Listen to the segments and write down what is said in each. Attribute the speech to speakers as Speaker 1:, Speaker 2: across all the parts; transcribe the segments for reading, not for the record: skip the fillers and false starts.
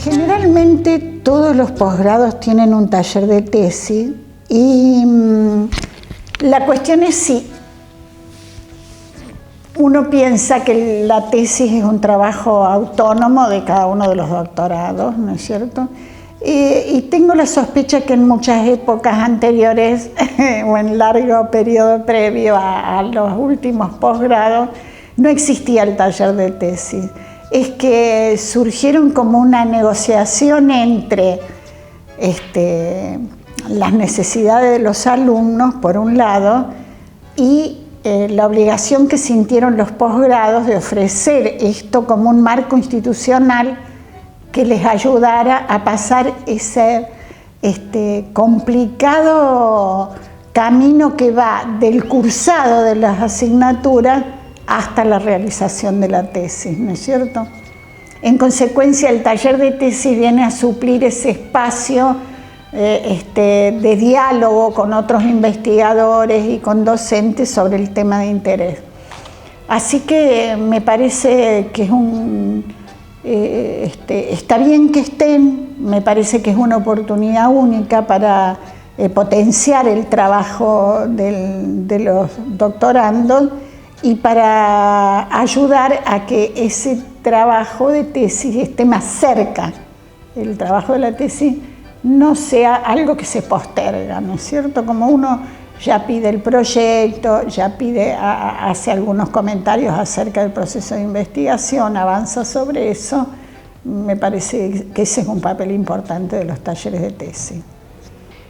Speaker 1: Generalmente todos los posgrados tienen un taller de tesis y la cuestión es si uno piensa que la tesis es un trabajo autónomo de cada uno de los doctorados, ¿no es cierto? Y tengo la sospecha que en muchas épocas anteriores o en largo periodo previo a los últimos posgrados no existía el taller de tesis. Es que surgieron como una negociación entre las necesidades de los alumnos, por un lado, y la obligación que sintieron los posgrados de ofrecer esto como un marco institucional que les ayudara a pasar ese complicado camino que va del cursado de las asignaturas hasta la realización de la tesis, ¿no es cierto? En consecuencia, el taller de tesis viene a suplir ese espacio de diálogo con otros investigadores y con docentes sobre el tema de interés. Así que me parece que es está bien que estén, me parece que es una oportunidad única para potenciar el trabajo de los doctorandos y para ayudar a que ese trabajo de tesis esté más cerca. El trabajo de la tesis no sea algo que se posterga, ¿no es cierto? Como uno ya pide el proyecto, ya hace algunos comentarios acerca del proceso de investigación, avanza sobre eso, me parece que ese es un papel importante de los talleres de tesis.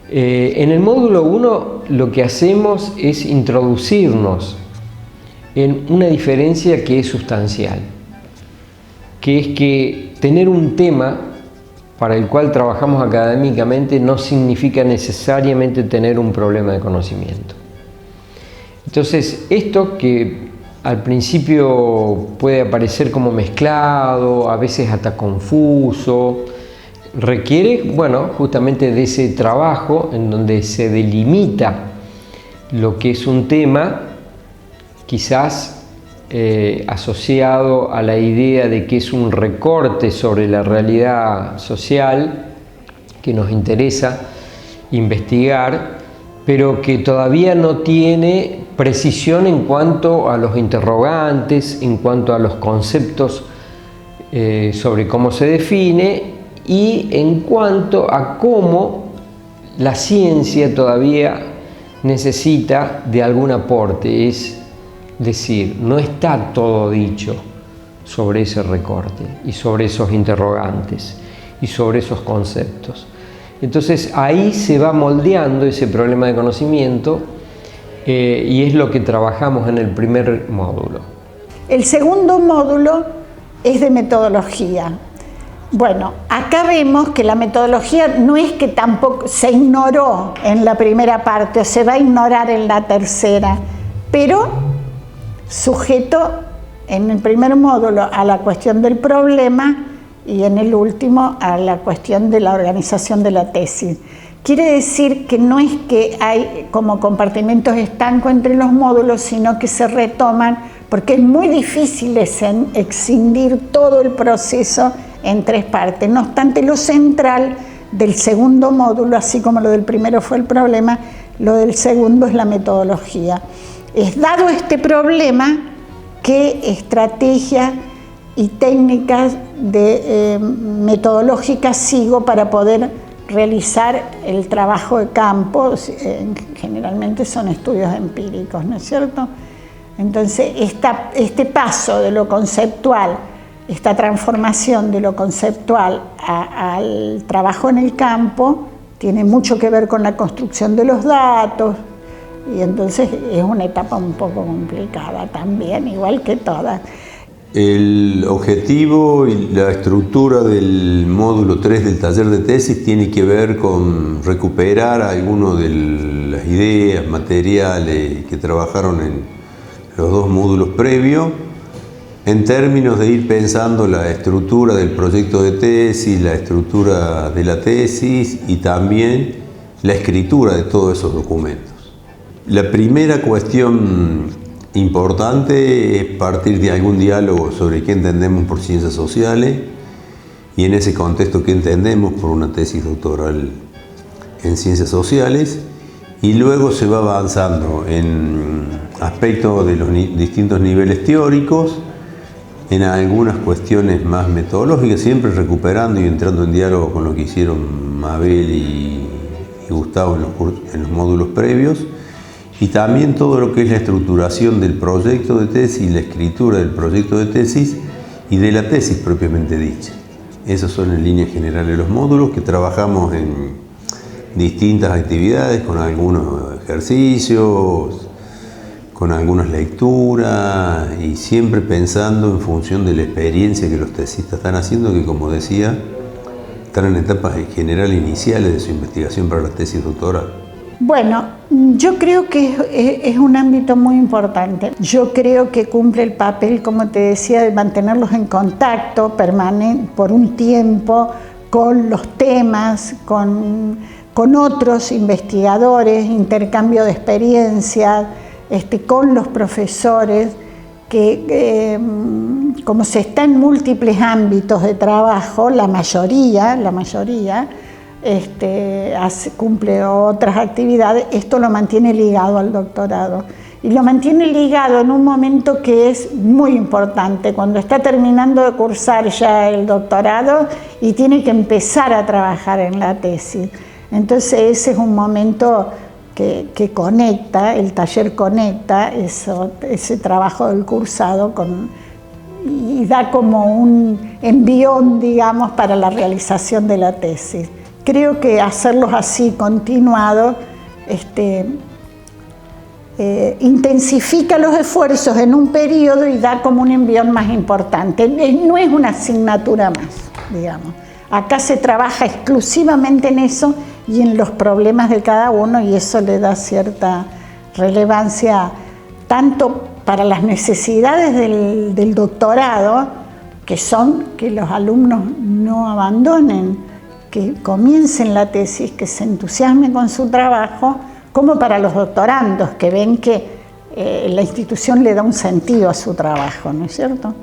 Speaker 2: En el módulo 1 lo que hacemos es introducirnos en una diferencia que es sustancial, que es que tener un tema para el cual trabajamos académicamente no significa necesariamente tener un problema de conocimiento. Entonces, esto que al principio puede aparecer como mezclado, a veces hasta confuso, requiere, bueno, justamente de ese trabajo en donde se delimita lo que es un tema, quizás asociado a la idea de que es un recorte sobre la realidad social que nos interesa investigar, pero que todavía no tiene precisión en cuanto a los interrogantes, en cuanto a los conceptos sobre cómo se define y en cuanto a cómo la ciencia todavía necesita de algún aporte. Es decir, no está todo dicho sobre ese recorte y sobre esos interrogantes y sobre esos conceptos. Entonces ahí se va moldeando ese problema de conocimiento y es lo que trabajamos en el primer módulo.
Speaker 1: El segundo módulo es de metodología. Bueno, acá vemos que la metodología no es que tampoco se ignoró en la primera parte o se va a ignorar en la tercera, pero sujeto en el primer módulo a la cuestión del problema y en el último a la cuestión de la organización de la tesis. Quiere decir que no es que hay como compartimentos estancos entre los módulos, sino que se retoman, porque es muy difícil escindir todo el proceso en tres partes. No obstante, lo central del segundo módulo, así como lo del primero fue el problema, lo del segundo es la metodología. Es dado problema, qué estrategias y técnicas metodológicas sigo para poder realizar el trabajo de campo. Generalmente son estudios empíricos, ¿no es cierto? Entonces, este paso de lo conceptual, esta transformación de lo conceptual al trabajo en el campo, tiene mucho que ver con la construcción de los datos, y entonces es una etapa un poco complicada también, igual que todas.
Speaker 3: El objetivo y la estructura del módulo 3 del taller de tesis tiene que ver con recuperar algunas de las ideas, materiales que trabajaron en los dos módulos previos, en términos de ir pensando la estructura del proyecto de tesis, la estructura de la tesis y también la escritura de todos esos documentos. La primera cuestión importante es partir de algún diálogo sobre qué entendemos por ciencias sociales y en ese contexto que entendemos por una tesis doctoral en ciencias sociales, y luego se va avanzando en aspectos de los distintos niveles teóricos, en algunas cuestiones más metodológicas, siempre recuperando y entrando en diálogo con lo que hicieron Mabel y Gustavo en los módulos previos, y también todo lo que es la estructuración del proyecto de tesis, la escritura del proyecto de tesis y de la tesis propiamente dicha. Esos son en líneas generales los módulos que trabajamos en distintas actividades, con algunos ejercicios, con algunas lecturas, y siempre pensando en función de la experiencia que los tesistas están haciendo, que como decía, están en etapas generales iniciales de su investigación para la tesis doctoral.
Speaker 1: Bueno, yo creo que es un ámbito muy importante. Yo creo que cumple el papel, como te decía, de mantenerlos en contacto permanente por un tiempo con los temas, con otros investigadores, intercambio de experiencias, con los profesores, que como se está en múltiples ámbitos de trabajo, la mayoría cumple otras actividades, esto lo mantiene ligado al doctorado. Y lo mantiene ligado en un momento que es muy importante, cuando está terminando de cursar ya el doctorado y tiene que empezar a trabajar en la tesis. Entonces ese es un momento que conecta, el taller conecta ese trabajo del cursado y da como un envión, digamos, para la realización de la tesis. Creo que hacerlos así, continuados, intensifica los esfuerzos en un periodo y da como un envión más importante. No es una asignatura más, digamos. Acá se trabaja exclusivamente en eso y en los problemas de cada uno, y eso le da cierta relevancia tanto para las necesidades del doctorado, que son que los alumnos no abandonen, que comiencen la tesis, que se entusiasmen con su trabajo, como para los doctorandos, que ven que la institución le da un sentido a su trabajo, ¿no es cierto?